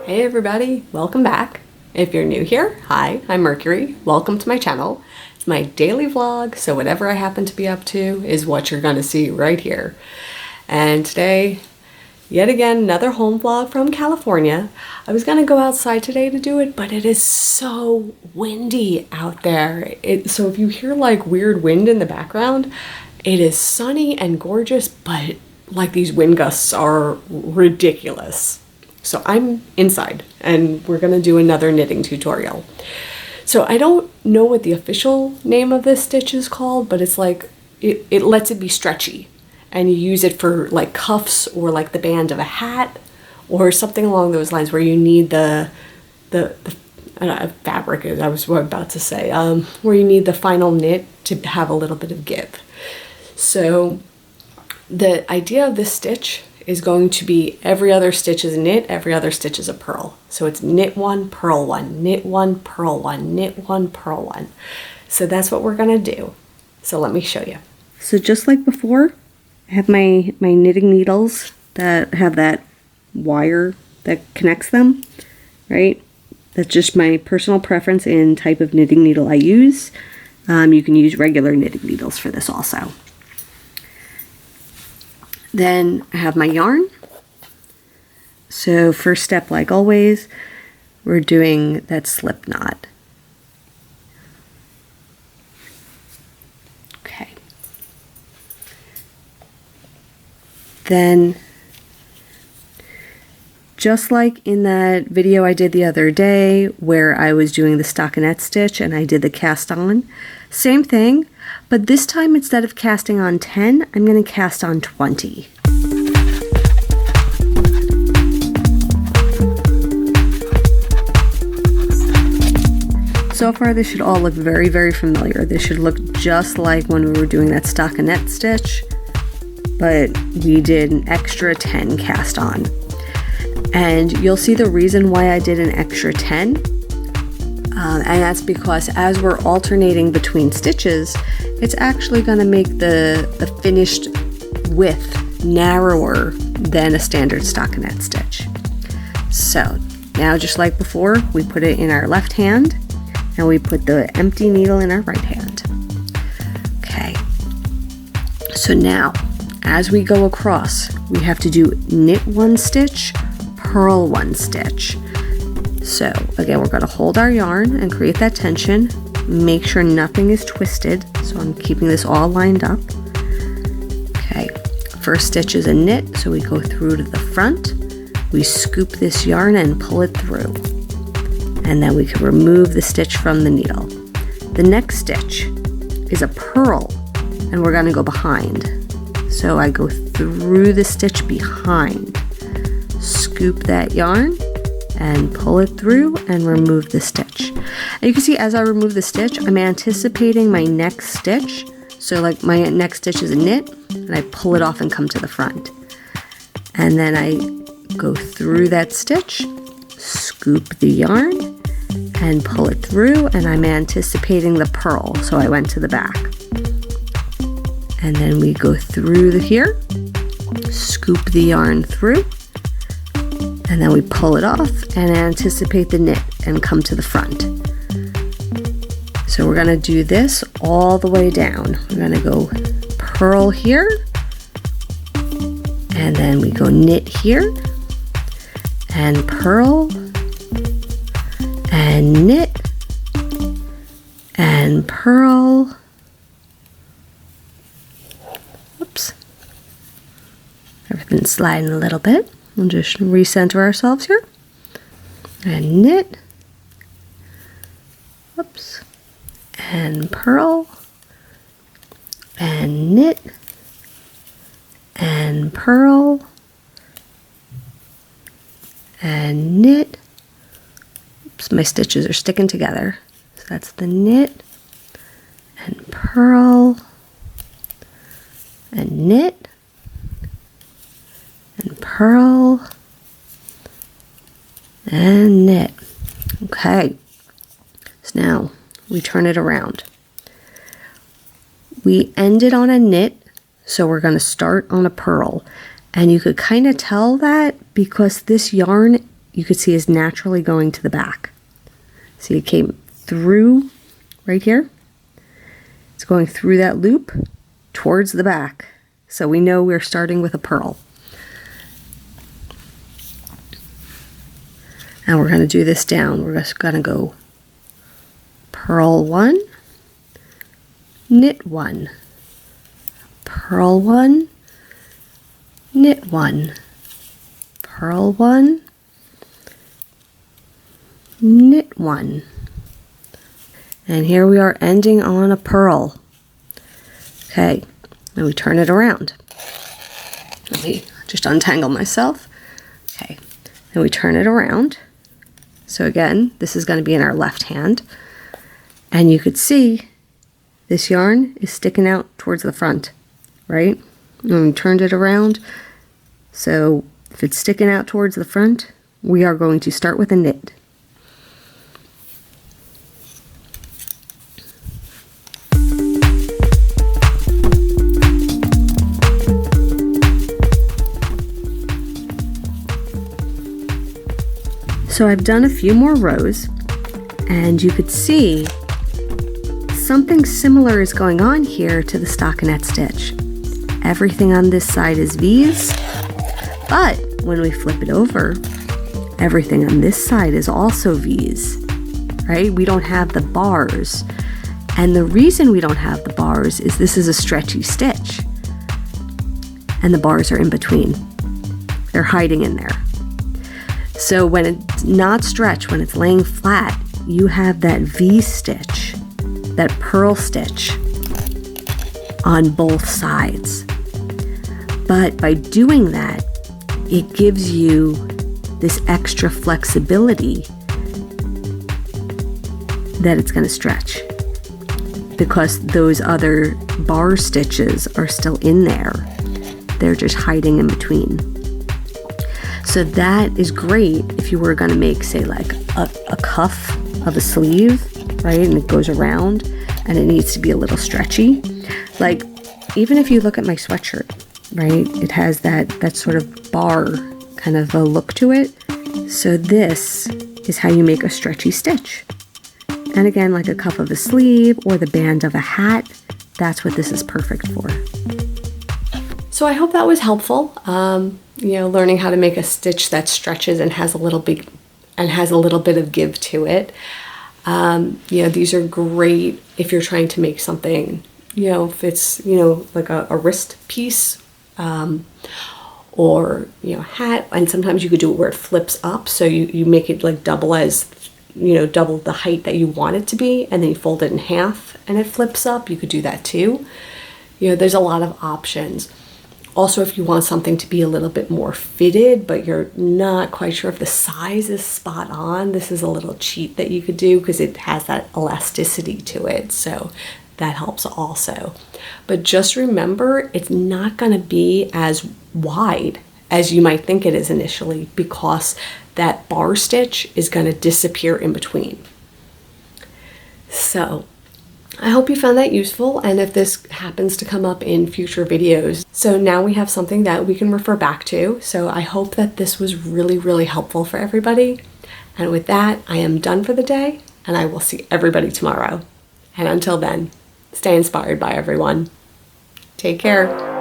Hey everybody, welcome back. If you're new here, hi, I'm Mercury. Welcome to my channel. It's my daily vlog, so whatever I happen to be up to is what you're gonna see right here. And today, yet again, another home vlog from California. I was gonna go outside today to do it, but it is so windy out there. So if you hear like weird wind in the background, it is sunny and gorgeous, but like these wind gusts are ridiculous. So I'm inside and we're gonna do another knitting tutorial. So I don't know what the official name of this stitch is called, but it's like, it lets it be stretchy and you use it for like cuffs or like the band of a hat or something along those lines where you need the fabric is, I was about to say, where you need the final knit to have a little bit of give. So the idea of this stitch is going to be every other stitch is a knit, every other stitch is a purl. So it's knit one, purl one, knit one, purl one, knit one, purl one. So that's what we're gonna do. So let me show you. So just like before, I have my knitting needles that have that wire that connects them, right? That's just my personal preference in type of knitting needle I use. You can use regular knitting needles for this also. Then I have my yarn. So first step, like always, we're doing that slip knot. Okay. Then, just like in that video I did the other day where I was doing the stockinette stitch and I did the cast on, same thing. But this time, instead of casting on 10, I'm going to cast on 20. So far, this should all look very, very familiar. This should look just like when we were doing that stockinette stitch, but we did an extra 10 cast on. And you'll see the reason why I did an extra 10. And that's because as we're alternating between stitches, it's actually going to make the finished width narrower than a standard stockinette stitch. So now, just like before, we put it in our left hand and we put the empty needle in our right hand. Okay, so now as we go across, we have to do knit one stitch, purl one stitch. So again, we're going to hold our yarn and create that tension. Make sure nothing is twisted. So I'm keeping this all lined up. Okay, first stitch is a knit. So we go through to the front. We scoop this yarn and pull it through. And then we can remove the stitch from the needle. The next stitch is a purl and we're going to go behind. So I go through the stitch behind, scoop that yarn, and pull it through and remove the stitch. And you can see as I remove the stitch, I'm anticipating my next stitch. So like my next stitch is a knit and I pull it off and come to the front. And then I go through that stitch, scoop the yarn and pull it through, and I'm anticipating the purl. So I went to the back. And then we go through here, scoop the yarn through, and then we pull it off and anticipate the knit and come to the front. So we're going to do this all the way down. We're going to go purl here, and then we go knit here, and purl, and knit, and purl. Oops. Everything's sliding a little bit. We'll just recenter ourselves here. And knit. Whoops. And purl. And knit. And purl. And knit. Oops, my stitches are sticking together. So that's the knit. And purl. And knit. And purl, and knit. Okay, so now we turn it around. We ended on a knit, so we're going to start on a purl. And you could kind of tell that because this yarn you could see is naturally going to the back. See, it came through right here. It's going through that loop towards the back. So we know we're starting with a purl. Now we're going to do this down. We're just going to go purl 1, knit 1, purl 1, knit 1, purl 1, knit 1. And here we are ending on a purl. Okay, then we turn it around. Let me just untangle myself. Okay, then we turn it around. So again, this is going to be in our left hand. And you could see this yarn is sticking out towards the front, right? And we turned it around. So if it's sticking out towards the front, we are going to start with a knit. So I've done a few more rows, and you could see something similar is going on here to the stockinette stitch. Everything on this side is V's, but when we flip it over, everything on this side is also V's, right? We don't have the bars. And the reason we don't have the bars is this is a stretchy stitch, and the bars are in between. They're hiding in there. So when it's not stretched, when it's laying flat, you have that V stitch, that purl stitch on both sides. But by doing that, it gives you this extra flexibility that it's going to stretch, because those other bar stitches are still in there. They're just hiding in between. So that is great if you were going to make, say, like a cuff of a sleeve, right? And it goes around and it needs to be a little stretchy. Like, even if you look at my sweatshirt, right? It has that sort of bar kind of a look to it. So this is how you make a stretchy stitch. And again, like a cuff of a sleeve or the band of a hat, that's what this is perfect for. So I hope that was helpful. Learning how to make a stitch that stretches and has a little bit of give to it. These are great if you're trying to make something, if it's, like a wrist piece, or, hat. And sometimes you could do it where it flips up. So you make it like double the height that you want it to be, and then you fold it in half and it flips up. You could do that too. There's a lot of options. Also, if you want something to be a little bit more fitted, but you're not quite sure if the size is spot on, this is a little cheat that you could do because it has that elasticity to it. So that helps also. But just remember, it's not going to be as wide as you might think it is initially, because that bar stitch is going to disappear in between. So I hope you found that useful, and if this happens to come up in future videos. So now we have something that we can refer back to. So I hope that this was really, really helpful for everybody. And with that, I am done for the day, and I will see everybody tomorrow. And until then, stay inspired by everyone. Take care.